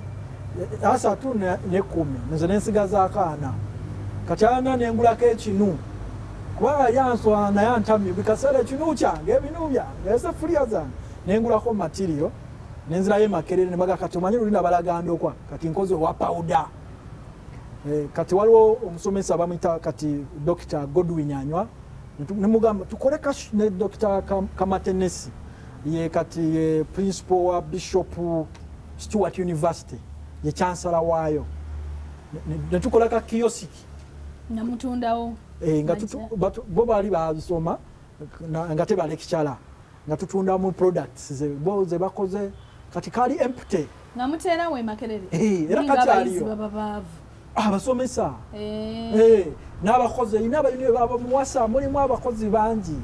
3 ne 10 nze nensigazaako 4 kati 4 nengulako ekinu kubanga yanswa naye antamye bikaseera ekinu kyange ebinu byange esefulya zange nengulako material nenzirayo makerere nebaga kati omanyi lulinda balagandokwa kati nkoze wa powder kati waliwo omusomesa bamuyita kati Dr. Godwin Anywa nemugamba tukole ne Dr. Kamatenesi ye kati principal wa Bishop Stewart University ye chancellor waayo netukola ka kioski namutundawo nga bo bali basoma nga teba lecturer nga tutunda mu products ze bakoze kati kali empty namutera we makerere era kati aliyo abasomesa n'abakozi n'abalimi baba muwasa mulimu abakozi bangi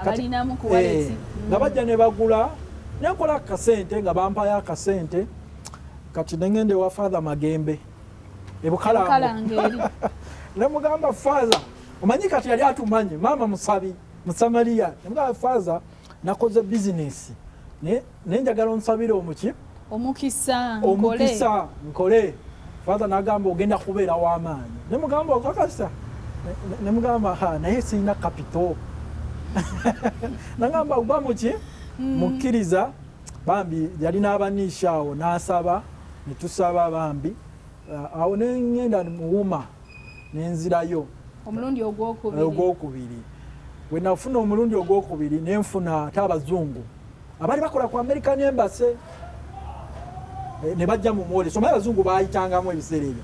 abalinamu kuwaleti nga bajja ne bagula nekola akasente nga bampayo akasente kati nengende wa father Magembe ebukalangeri nemugamba father omanyi kati yali atumanyi mama musabi Musamaria nemugamba father nakoze business nenjagala onsabire omukisa nkole father nagamba ogenda kubeera w'amaanyi nemugamba okakasa nemugamba naye sirina capital nagamba uba muki mukkiriza bambi yali n'abaniisha awo n'asaba ne tusaba bambi awo ne ngenda muwuma nenzirayo omulundi ogwokubiri we nafuna omulundi ogwokubiri nenfuna abazungu abali bakola ku American Embassy ne bajja mu mwole so abazungu bayitangamu ebiseera ebyo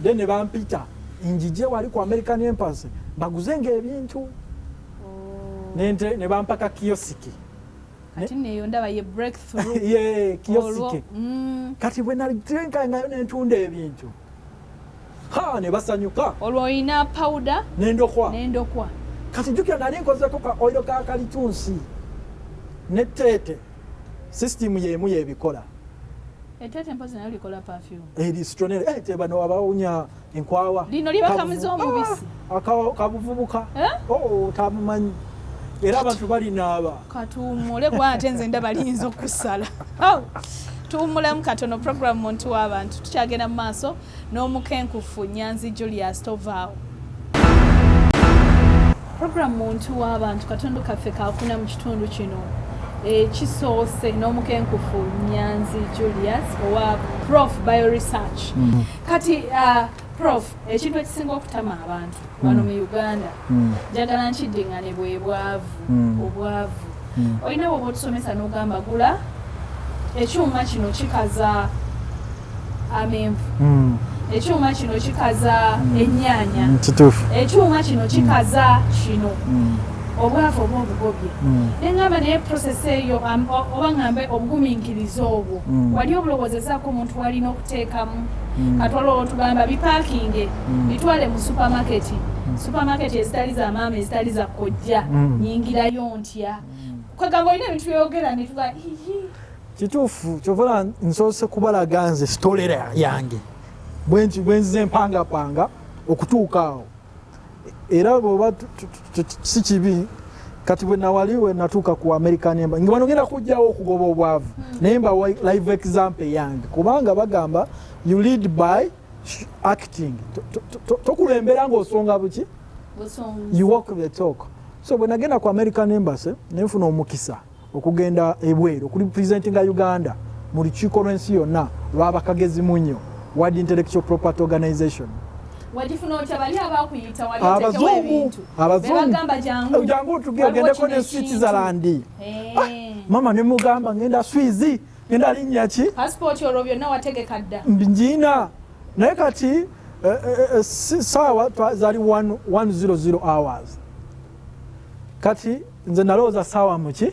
then ne bampita njije wali ku American Embassy baguzenga ebintu ne bampaka kiyosiki kati neyo ndaba ye breakthrough ye kiyosiki kati bwe nalitenga ngayo n'entunda ebintu ne basanyuka olwo ina powder n'endokwa kati jukira nali nkozeko ka oil ka kalitunsi ne tete system yemu yebikola etete mpozi nayo likola perfume stronere teba no abawunya enkwawa lino libakamuzo omubisi kabuvubuka tamumanyi era abantu bali naaba katumule gwate nze ndaba linzo okusala tuwumulamu katono program muntu w'abantu tukyagenda mu maaso n'omukenkufu Nyanzi Julius tovaawo program muntu w'abantu katundu kaffe kakuna mu kitundu kino kisoose n'omukenkufu Nyanzi Julius owa Prof Bioresearch kati Prof ekintu ekisinga okutama abantu wano mu Uganda njagala nkiddingane obwavu olina bw'oba otusomesa n'ogamba gula ekyuma kino kikaza amenvu ekyuma kino kikaza ennyaanya ekyuma kino kikaza kino obwavu oba obugobye neŋŋamba naye process eyo oba ŋŋambe obugumiikiriza obwo wali obulowoozezaako omuntu walina okuteekamu katwala olwotugamba bipaakinge bitwale mu supermarket ezitali za maama ezitali za kojja nyingirayo ntya kwegamba olina ebintu byogera netuga kituufu kyovala nsoose kubalaga nze sitolera yange bwenzize empangapanga okutuuka awo era bwoba si kibi kati bwe nawaliwe natuuka ku American Embassy nga bano ngenda kujjawo okugoba obwavu naye mba live example yange kubanga bagamba you lead by acting tokulembera ng'osonga buki you walk the talk so bwe nagenda ku American Embassy nenfuna omukisa okugenda ebweru okurepresentinga Uganda mu lukiiko lw'ensi yonna lw'abakagezi munnyo World Intellectual Property Organization abazungu jangu tugendeko ne Switzerland mama ne mugamba ngenda Swiss ngenda linnya ki passport olwo byonna wategeka dda njina naye kati sawa zali 100 hours kati nze nalowooza sawa muki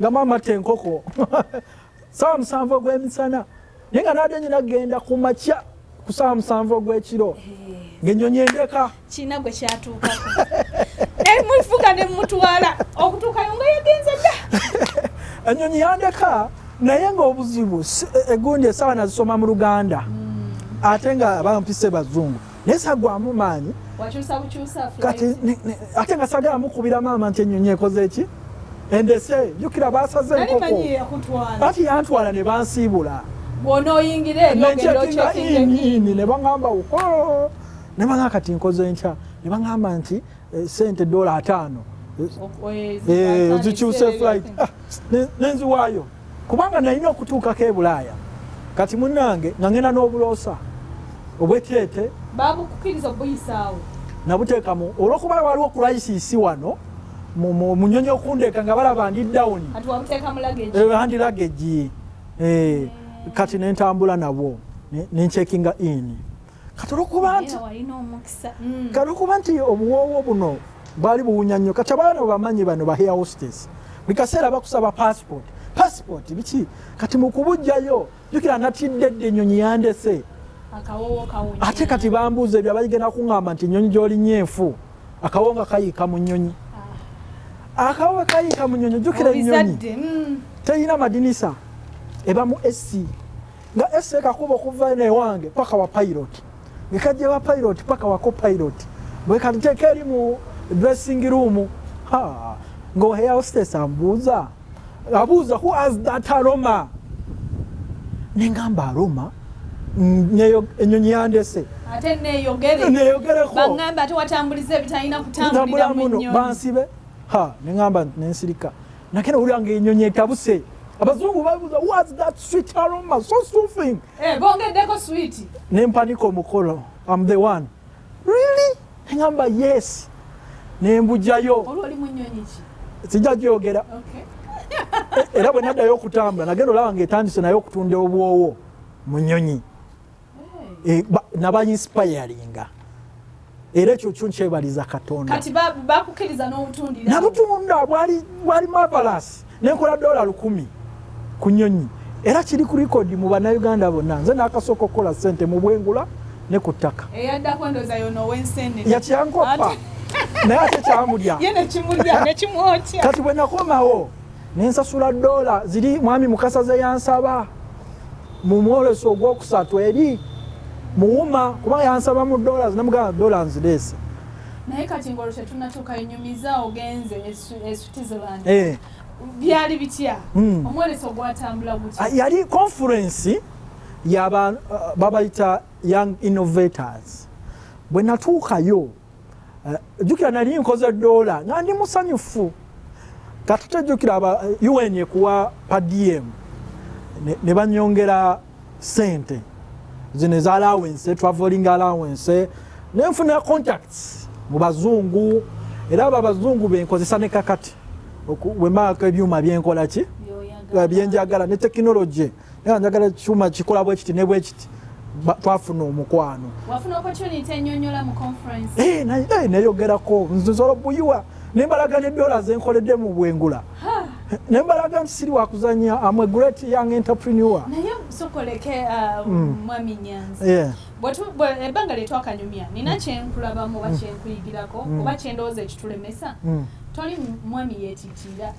nga mama tenkoko sawa 7 ogw'emisana naye nga nadde nyina genda ku makya ku sawa 7 ogw'ekiro ng'ennyonyi endeka kiina gwe kyatuukako mufuga ne mutwala okutuukayo nga yagenze dda ennyonyi yandeka naye ng'obuzibu egundi esawa nazisoma mu Luganda ate nga bampise bazungu naye sagwamu maanyi kati ate nga sagala mukubira maama nti ennyonyi ekoze eki endese jukira basaze enkoko ati yantwala ne bansiibula bw'onooyingira ebyogendo ne baŋŋamba ne baŋŋamba kati nkoze nkya ne baŋŋamba nti sente $5 zikyuse flight nenziwaayo kubanga nalina okutuukako e Bulaaya kati munnange nga ngenda n'obuloosa obwetete babukukiriza obuyisaawo nabuteekamu olw'okuba waliwo crisis wano mu nnyonyi okundeeka nga balaba ndi down handi luggage kati nentambula nabwo nencheckinga in kati olwokuba nti obuwoowo buno bali buwunya nnyo kati abaana bamanyi bano ba hair hostess buli kaseera bakusaba passport biki kati mu kubujjayo jukira natidde ennyonyi yandese ate kati bambuuza ebyo abagenda kuŋŋamba nti ennyonyi gy'oli nyeefu akawo nga kayiika mu nnyonyi akawo kayiika mu nnyonyi jukira ennyonyi teyina madinisa eba mu SC nga SC kakuba okuva newange paka wa pilot ngekajja wa pilot paka wa co-pilot bwe katiteeka eri mu dressing room ngo hair hostess abuuza who has that aroma nengamba aroma ennyonyi yandese ate neeyogereko baŋŋamba ate watambuliza ebitalina kutambulira mu nnyonyi bansibe nengamba nensirika nakena owulira nga ennyonyi etabuse abazungu babuuza what's that sweet aroma so soothing bongeddeko sweet nempanika omukolo I'm the one really ngamba yes nembujayo olwali munyonyi ki sijja gyogera era bwe naddayo okutambula nagenda olaba ng'etandise naye okutunda obwowo mu nnyonyi naba inspiringa era ekyo kyo nkyebaliza Katonda kati bakukkiriza n'obutundira nabutunda bwali marvelous nenkola $100 ku nnyonyi era kiri ku likodi mu bannayuganda bonna nze n'akasooka okukola ssente mu bwengula ne ku ttaka eyaddako endoza yonowensene yakyankoppa naye ate kyamulya ye nekimulya nekimwotya kati bwe nakomawo nensasula $, ziri mwami Mukasa ze yansaba mu mwoleso ogwokusatu eri muwuma kuba yansaba mu $, namugamba $, nzireese naye kati ngolo tetunatuuka enyumiza ogenze e Switzerland byali bitya omwoleso gwatambula gutya yali conference babayita young innovators bwe natuukayo jjukira nali nkoze $, nga ndi musanyufu katutejjukira UN ekuwa pa DM ne banyongera ssente zino eza allowance traveling allowance nenfuna contacts mu bazungu era abo abazungu benkozesa ne kakati wembaako ebyuma byenkola ki byenjagala ne tekinologi naye njagala kyuma kikola bwe kiti ne bwe kiti twafuna omukwano wafuna opportunity ennyonnyola mu conference neyogerako nzola buyiwa nembalaga ne $, zenkoledde mu bwengula nembalaga nti siri wakuzanya am a great young entrepreneur naye sokoleke mwami Nyanzi ebbanga lyetwakanyumya nina kyenkulabamu oba kyenkuyigirako oba kyendowooza ekitulemesa toli mwami yeetiitira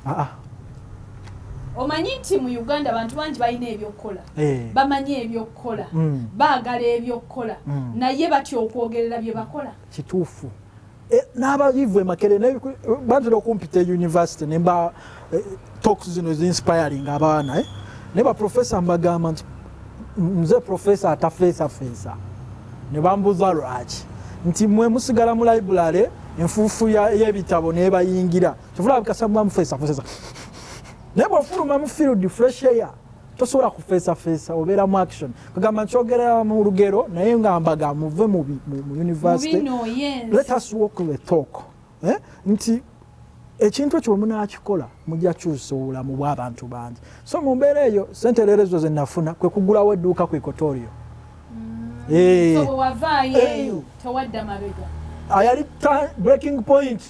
omanyi nti mu Uganda abantu bangi balina ebyokukola bamanyi ebyokukola baagala ebyokukola naye batya okwogerera bye bakola kituufu n'abayivu emakere bantera okumpita university nemba talks zino zinspiring abaana ne baprofesa mbagamba nti nze profesa atafeesafeesa ne bambuza lwaki nti mwe musigala mu library enfuufu y'ebitabo nebayingira kyovula bikasamba mufeesafeesa naye bw'ofuluma mu field fresh air tosobola kufeesafeesa obeera mu action kagamba nkyogera mu lugero naye nga mbaga muve mu university let us walk the talk nti ekintu ekyo munakikola mujja kyusa obulamu bw'abantu bangi so mu mbeera eyo sente leero ezo ze nafuna kwe kugulawo edduuka ku Equatorio wavaayo tewadda mabega ayali breaking point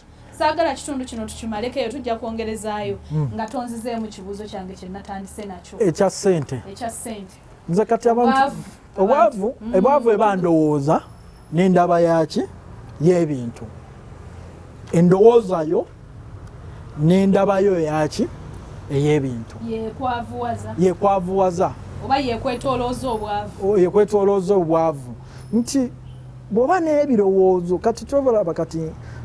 saagala kitundu kino tukimalekeyo tujja kwongerezaayo nga tonzizeemu kibuuzo kyange kye natandise nakyo ekya ssente nze kati abantu obwavu eba ndowooza n'endaba yaki y'ebintu endowoozayo n'endabayo yaki ey'ebintu yekwavuwaza oba yekwetolooza obwavu nti bw'oba n'ebirowoozo kati tobalaba kati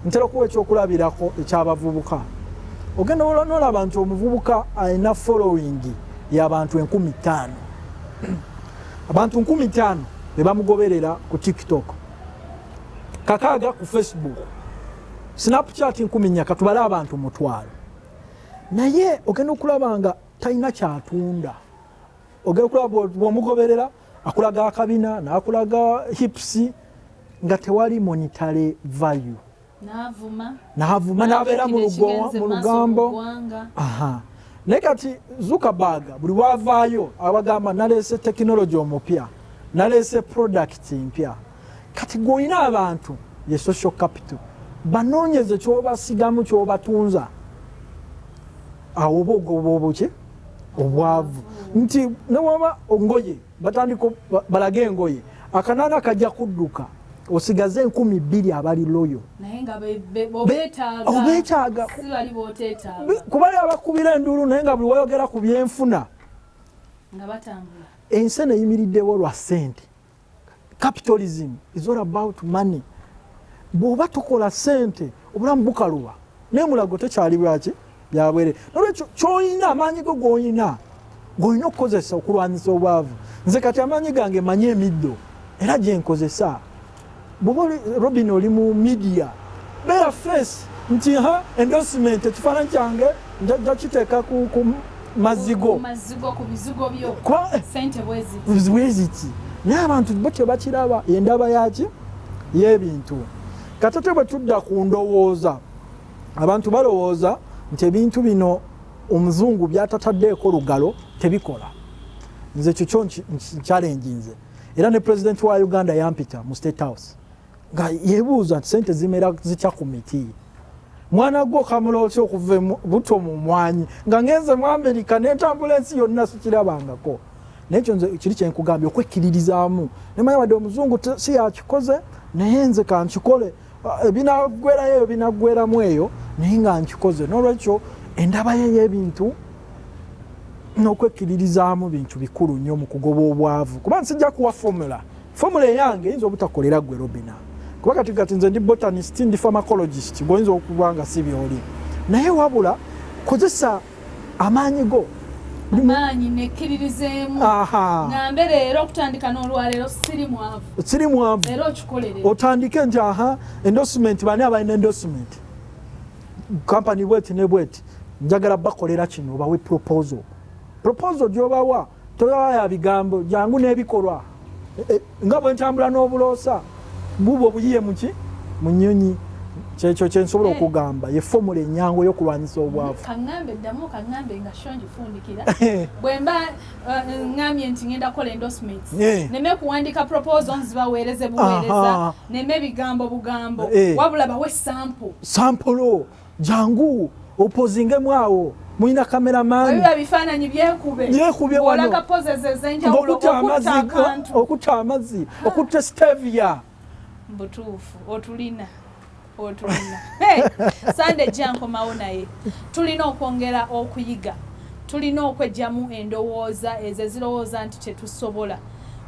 ntera okuwa ekyokulabirako ekyabavubuka ogenda n'olaba nti omuvubuka alina following y'abantu 50,000 abantu 50,000 be bamugoberera ku TikTok 6 ku Facebook Snapchat 10 katubale abantu 1,000 naye ogenda okulaba nga talina kyatunda ogenda okulaba bw'omugoberera akulaga akabina n'akulaga hips nga tewali monetary value n'avuma n'abeera mu lugambo naye kati Zuckerberg buli wavaayo abagamba naleese tekinologi omupya naleese product mpya kati gw'olina abantu ye social capital banoonyeze ky'obasigamu ky'obatunza awo obogoboboki obwavu nti newaba ongoye batandika balage engoye akanaana kajja kudduka osigaze 2,000 abali loyo naye nga obeetaaga kubali abakubira enduulu naye nga buli wayogera ku byenfuna nga batambula ensi eyimiriddewo lwa ssente capitalism is all about money bw'oba tokola ssente obulamu bukaluba naye mulago tekyali bwaki byabwere nolwekyo kyolina amaanyi go g'olina okukozesa okulwanyisa obwavu nze kati amaanyi gange manye emiddo era gye nkozesa bw'oba Robin oli mu media beera face nti endorsement ekifaananyi kyange njagga kiteeka ku mazigo ku bizigo byo sente bweziki naye abantu bo tebakiraba endaba yaki y'ebintu katate bwe tudda ku ndowooza abantu balowooza nti ebintu bino omuzungu byatataddeeko lugalo tebikola nze kyo nkyalenginze era ne president wa Uganda yampita mu State House nga yebuuza nti sente zimera zitya ku miti mwana gwo kamulotya okuva buto mu mwanyi nga ngenze mu America n'entambula ensi yonna sikirabangako nekyo nze kiri kyenkugambye okwekkiririzaamu nemanya wadde omuzungu si yakikoze naye nze kankikole ebinaggwerayo binaggweramu eyo naye nga nkikoze n'olwekyo endaba ye y'ebintu n'okwekkiririzaamu bintu bikulu nnyo mu kugoba obwavu kuba nsijja kuwa formula eyange eyinza obutakolera gwe Robina kuba kati nze ndi botanist ndi pharmacologist goyinza okuba nga si byoli naye wabula kozesa amaanyi go amaanyi nekkiririzeemu ngambe leero okutandika n'olwaleero siri mwavu leero okikolere otandike nti endorsement bani abalina endorsement company bweti ne bweti njagala bakolera kino obawe proposal gyobawa toyaya bigambo jangu n'ebikolwa nga bwe ntambula n'obuloosa bubo buyiye muki mu nnyonyi kyekyo kyensobola okugamba ye formula ennyangu y'okulwanyisa obwavu kaŋŋambe nga shongifundikira bwe mba ŋŋambye nti ngenda kukola endorsements neme kuwandika proposal nzibaweereze buweereza neme bigambo bugambo wabula bawe sample jangu opozingemu awo mulina kameramani bifaananyi byekube olaga poses ezenjawulo okutta amazzi okutta stevia mbutuufu otulina Sande jankomawo naye tulina okwongera okuyiga tulina okwejjamu endowooza ezo ezirowooza nti tetusobola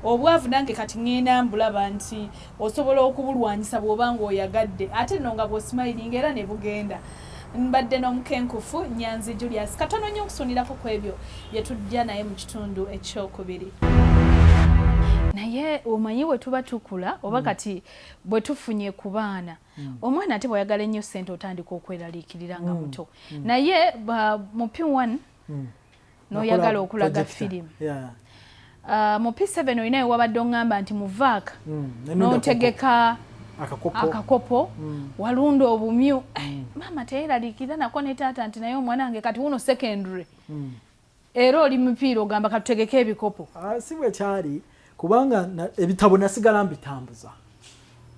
obwavu nange kati ngenda mbulaba nti osobola okubulwanyisa bw'obanga oyagadde ate nno nga bw'osimayiringa era ne bugenda mbadde n'omukenkufu Nyanzi Julius katono nnyo okusunirako ku ebyo bye tujja naye mu kitundu ekyokubiri naye omanyi bwe tuba tukula oba kati bwe tufunye ku baana omwana ate bw'oyagala ennyo ssente otandika okweraliikirira nga muto naye mu P1 n'oyagala okulaga firimu mu P7 olinayo wabadde oŋŋamba nti mu vaaka n'otegeka akakopo walunda obumyu maama teyeraliikirira nako ne taata nti naye omwana wange kati wuno secondary era oli mupiira ogamba katutegeke ebikopo si bwe kyali kubanga ebitabo nasigala mbitambuza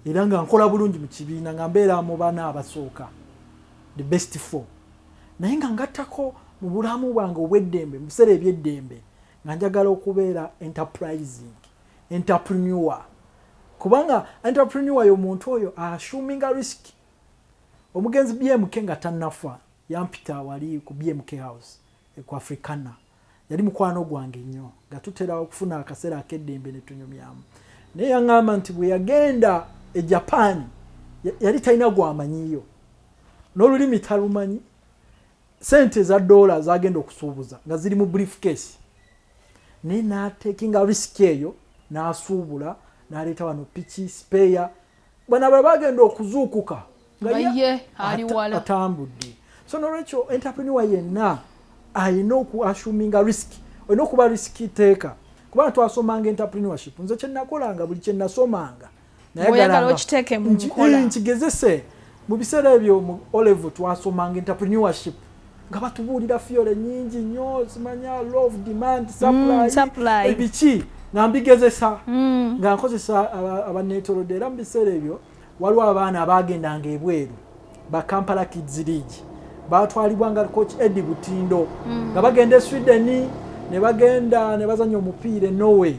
era nga nkola bulungi mu kibiina nga mbeera mu baana abasooka the best four naye nga ngattako mu bulamu bwange obw'eddembe mu biseera eby'eddembe nga njagala okubeera entrepreneur kubanga entrepreneur y'omuntu oyo assuming risk omugenzi BMK nga tannafa yampita wali ku BMK house ku Africana yali mukwano gwange nnyo nga tutera okufuna akaseera akeddembe ne tunyumyamu naye yaŋŋamba nti bwe yagenda e Japan yali talina gwamanyiyo n'olulimi talumanyi sente za dollars agenda okusuubuza nga ziri mu briefcase naye n'atekinga risk eyo n'asuubula n'aleeta wano piki spare bwana bwe bagenda okuzuukuka ye ali wala atambudde so n'olwekyo entrepreneur yenna ayina okuassuminga risk olina okuba risk taker kubanga twasomanga entrepreneurship nze kyenakolanga buli kyenasomanga oyagala okiteeke mu nkola nkigezese mu biseera ebyo mu olevo twasomanga entrepreneurship nga batubuulira fiole nyingi nnyo simanya love demand supply ebiki nga mbigezesa nga nkozesa abaneetolodde era mu biseera ebyo waliwo abaana abaagendanga ebweru ba Kampala Kids League batwalibwa nga coach Eddie Butindo nga bagenda e Sweden ne bagenda ne bazanya omupiira e Norway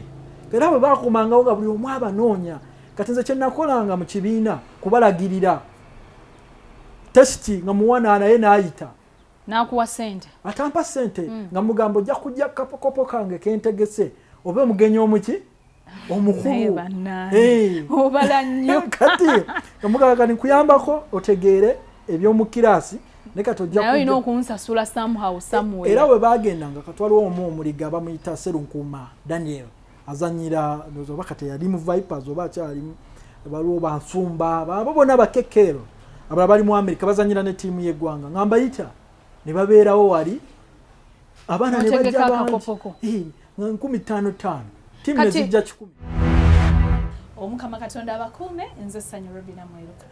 era bwe bakumangawo nga buli omu abanoonya kati nze kyenakolanga mu kibiina kubalagirira testi nga muwana naye n'ayita n'akuwa ssente atampa ssente nga mugamba ojja kujja kapokopo kange kentegese obe omugenyi omuki omukulu obala nnyo kati omugamba nkuyambako otegeere eby'omu kiraasi ne kati ojja naye olina okunsasula somehow somewhere era bwe bagendanga katwaliwo omu omuliga bamuyita Serunkuuma Daniel azanyira oba kati yali mu Vipers oba akyalimu baliwo bansumba abo bonna bakekkeero abalala bali mu America bazanyira ne ttiimu y'eggwanga ngamba yita ne babeerawo wali abaana ne bajja bangi 15,000 timu ne zijja 10. Omukama Katonda abakuume, nze Sanyu Robina Mweruka.